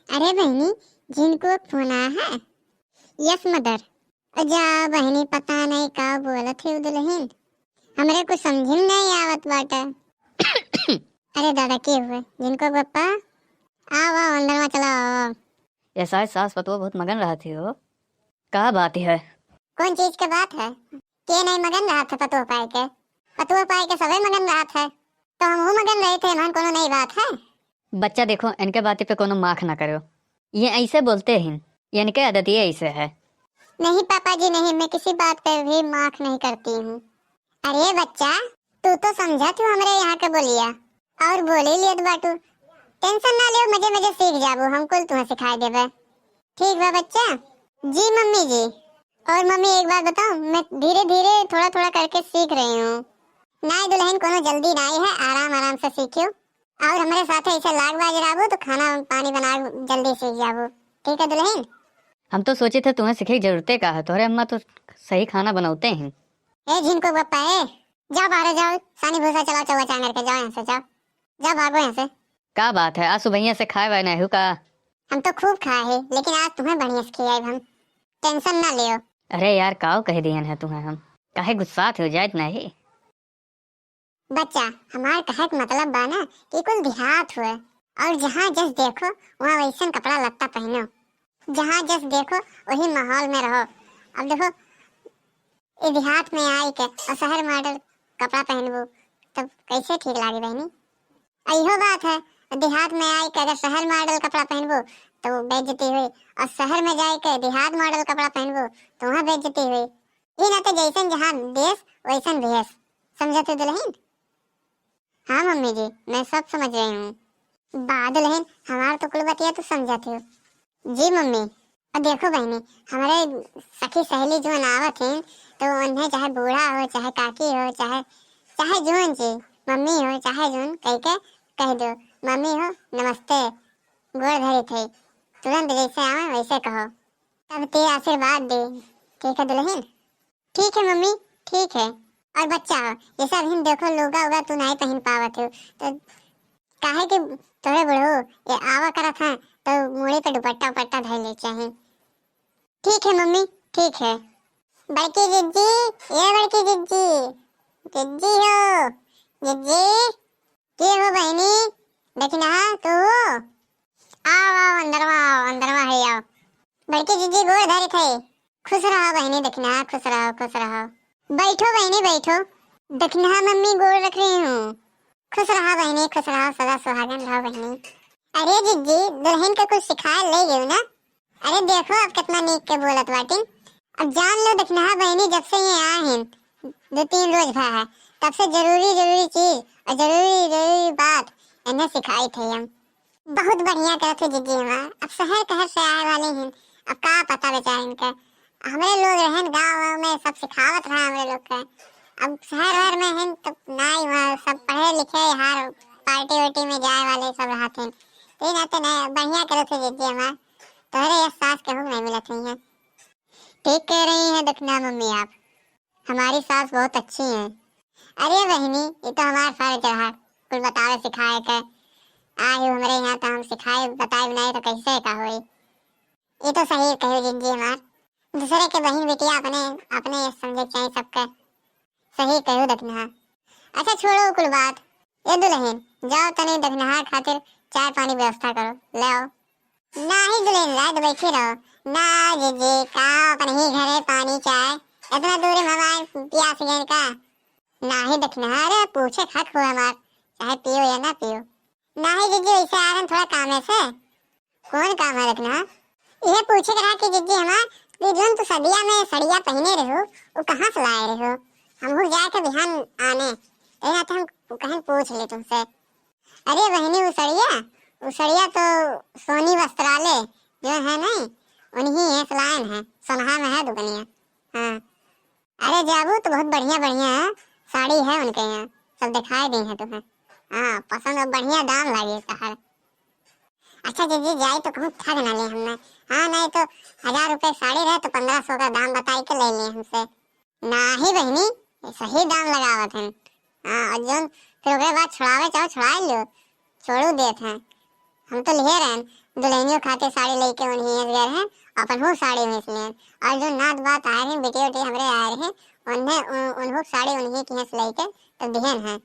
अरे बहनी, जिनको फोन आया है। Yes mother. जा बहनी, पता नहीं का बोलत है दुल्हन, हमरे कुछ समझ में नहीं आवत बाटे। अरे दादा के हुए जिनको पप्पा, आओ आओ अंदर में चलो आओ। ये सास पतोह बहुत मगन रहा थी हो। का बात है? कौन चीज के बात है? के नहीं मगन रहा था पतोह पाए के? पतोह पाए के सबे मगन रहा था, तो हम मगन रहे थे। मन कोनो नई बात है? बच्चा देखो, इनके बातें पे कोनो माख ना करो। ये ऐसे बोलते हैं, ये इनके आदत ये ऐसे है। नहीं पापा जी नहीं, मैं किसी बात पे भी माफ नहीं करती हूँ। अरे बच्चा, तू तो समझा तू हमरे यहाँ के बोलिया और बोले लियत बाटू। टेंशन ना लियो, मजे मजे सीख जाबो, हम कुल तुम्हें सिखा देबे। ठीक बा बच्चा? जी मम्मी जी। और मम्मी एक बात बताऊं, मैं धीरे धीरे थोड़ा थोड़ा करके सीख रही हूँ। नाई दुल्हन कोनो जल्दी नाई है, आराम आराम से सीखियो। और हमारे साथ ऐसे लाग बाज रहो तो खाना पानी बना जल्दी सीख जाबो। ठीक है दुल्हन? हम तो सोचे थे तुम्हें सीखे की जरूरत का है, तोहरे अम्मा तो सही खाना बनाते हैं। ए जिनको पापा है, जाओ बाहर जाओ, सानी भूसा चलाओ, चौवा चांगर के जाओ यहाँ से, जाओ जाओ भागो यहाँ से। का बात है, आज सुबह से खाए वाए नहीं का? हम तो खूब खाए है, लेकिन आज तुम्हें बढ़िया से खिलाए हम। टेंशन ना लियो। अरे यार, काव कह दियन है तुम्हें हम, काहे गुस्सा हो जाए नहीं। बच्चा, हमार कहे का मतलब बा ना कि कुल देहात हुए और जहाँ जस देखो वहाँ वैसन कपड़ा लत्ता पहनो, जहाँ जस देखो वही माहौल में रहो। अब देखो, ये देहात में आई के और शहर मॉडल कपड़ा पहनबो तब कैसे ठीक लागे बहनी? अइहो बात है, देहात में आई के अगर शहर मॉडल कपड़ा पहनबो तो बेइज्जती हुई, और शहर में जाए के देहात मॉडल कपड़ा पहनबो तो वहाँ बेइज्जती हुई। ये ना तो जैसन जहाँ देश वैसन भेष। समझते दुल्हन? हाँ मम्मी जी, मैं सब समझ रही हूँ। दुल्हन, हमार तो कुल बतिया तो समझती हो। जी मम्मी। अब देखो बहनी, हमारे सखी सहेली जो आवत हैं तो उन्हें चाहे बूढ़ा हो, चाहे काकी हो, चाहे चाहे जोन जी मम्मी हो, चाहे जोन कह के कह दो, मम्मी हो नमस्ते, गोड़ धरी थे, तुरंत जैसे आवे वैसे कहो, तब तेरे आशीर्वाद दे। ठीक है दुल्हन? ठीक है मम्मी, ठीक है। और बच्चा हो, जैसा अभी देखो लोगा होगा तू नहीं पहन पावत हो, तो काहे कि तोरे बुढ़ो ये आवा करा था तो मुड़ी पे दुपट्टा उपट्टा धर ले चाहे। ठीक है मम्मी, ठीक है। बड़की जिज्जी, ये बड़की जिज्जी, जिज्जी हो, जिज्जी, के हो बहनी? देखना तू हो? आओ आओ अंदर है आओ। बड़की जिज्जी गोड़ धरे थे। खुश रहो बहनी, देखना खुश रहो, खुश रहो। बैठो बहनी बैठो, देखना मम्मी गोड़ रख रही हूँ। खुश रहो बहनी, खुश रहो, सदा सुहागन रहो बहनी। अरे जिज्जी, दुल्हन को कुछ सिखा ले गयो ना? अरे देखो अब कितना नीक के बोलत बाटी। अब जान लो देखना बहनी, जब से ये आए हैं 2-3 रोज भा है, तब से जरूरी जरूरी चीज और जरूरी जरूरी बात इन्हें सिखाई थी हम। बहुत बढ़िया करते जिज्जी हमार। अब शहर कहर से आए वाले हैं, अब का पता बेचारे इनका। हमारे लोग रहन गाँव में सब सिखावत रहा हमारे लोग का। अब शहर में हैं तो नहीं, वहाँ सब पढ़े लिखे हर पार्टी वार्टी में जाए वाले सब रहते हैं। तो नाते नहीं बढ़िया करते जिज्जी हमार, तोहरे ये सास के हुक्म नहीं मिलत हैं। ठीक कह रही हैं देखना मम्मी आप, हमारी सास बहुत अच्छी हैं। अरे बहनी, ये तो हमारा फर्ज रहा कुछ बतावे सिखाए के। आई हमारे यहाँ तो हम सिखाए बताए बनाए तो कैसे का हुई। ये तो सही कहो जिज्जी हमार, दूसरे के बहन बेटिया अपने अपने समझे चाहिए सबके। सही कहो देखना। अच्छा छोड़ो कुल बात, ये दुल्हन जाओ तने देखना खातिर चाय पानी व्यवस्था करो, ले आओ। ना ही दुल्हन रात बैठी रहो ना जीजी का, अपने ही घरे पानी चाय इतना दूर हम आए प्यास गए का। ना ही देखना, अरे पूछे खत हुआ हमार, चाहे पियो या ना पियो। ना ही जीजी वैसे आ रहे थोड़ा काम है से। कौन काम है देखना? यह पूछे करा कि जीजी हमार जोन तो सदिया में सड़िया पहने रहो वो कहाँ से लाए रहो? हम हो जाए के बिहान आने तेरा तो हम कहीं पूछ ले तुमसे। अरे बहनी वो सड़िया तो सोनी वस्त्रालय जो है नहीं, उन्हीं है सलायन है, सोनहा में है दुकनिया। हाँ, अरे जाबू तो बहुत बढ़िया बढ़िया साड़ी है उनके यहाँ, सब दिखाई दी है तुम्हें। हाँ पसंद और बढ़िया दाम लगे हर। अच्छा जीजी जाए तो कहूँ ठग ना ले हमने। हाँ नहीं तो 1000 रुपए साड़ी रहे तो 1500 का दाम बताई के ले लिए हमसे। ना ही बहनी, सही दाम लगावत हैं। हाँ और जो फिर ओकरे बाद छुड़ावे चाहो छुड़ा लो, छोड़ू देत हैं। हम तो लिए रहे दुल्हनियों खाते साड़ी लेके उन्हीं घर हैं, अपन हो साड़ी में इसलिए। और जो नात बात आए हैं बेटी बेटी हमरे आए हैं, उन्हें उन्हों साड़ी उन्हीं की हंस लेके तो दिहन है।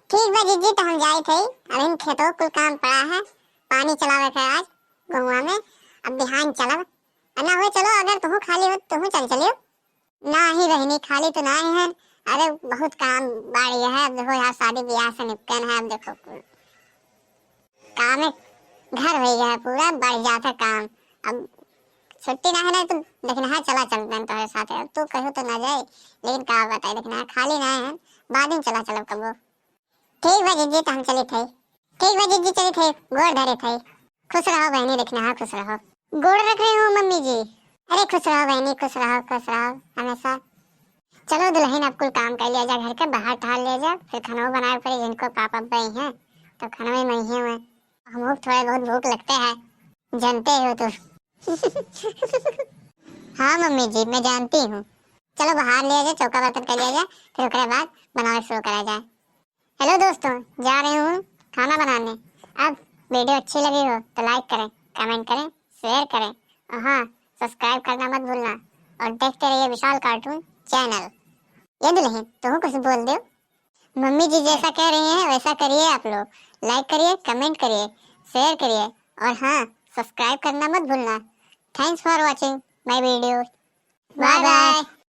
ठीक बा जीजी, तो हम जाए थे, अब इन खेतों कुल काम पड़ा है, पानी चलावे थे आज गहुआ में, अब बिहान चलब। ना हो चलो, अगर तुम खाली हो तुम चल चलियो। ना ही रहनी खाली तो ना ही है, अरे बहुत काम बाड़ी है। अब देखो यहाँ शादी ब्याह से निपटन है, अब देखो काम है, घर हो गया है पूरा, बढ़ जाता काम। अब छुट्टी ना है ना, तो देखना है चला चलते हैं तुम्हारे साथ। अब तू कहो तो ना जाए, लेकिन क्या बताए, देखना है खाली ना है, बाद में चला चलो कबो। ठीक बा जीजी, तो हम चली थे। ठीक बा जीजी, चली थे, गोड़ धरे थे। खुश रहो बहनी, देखना है खुश रहो। गोड़ रख रही हूँ मम्मी जी। अरे खुश रहो बहनी, खुश रहो हमेशा। चलो दुल्हन, अब कुल काम कर लिया जा, घर के बाहर टहल ले जा, फिर खाना बनाए पड़े, जिनको पापा बई हैं तो खाना में नहीं हुए, हम थोड़े बहुत भूख लगते हैं, जानते हो तो। हाँ मम्मी जी, मैं जानती हूँ। चलो बाहर ले जाए, चौका बर्तन कर लिया जाए, फिर उसके बाद बनाना शुरू करा जाए। हेलो दोस्तों, जा रही हूँ खाना बनाने। अब वीडियो अच्छी लगी हो तो लाइक करें, कमेंट करें, शेयर करें, और हाँ, सब्सक्राइब करना मत भूलना, और देखते रहिए विशाल कार्टून चैनल। ये दुल्हन तुम कुछ बोल दो। मम्मी जी जैसा कह रही हैं वैसा करिए आप लोग, लाइक करिए, कमेंट करिए, शेयर करिए, और हाँ, सब्सक्राइब करना मत भूलना। Thanks for watching my video. Bye bye.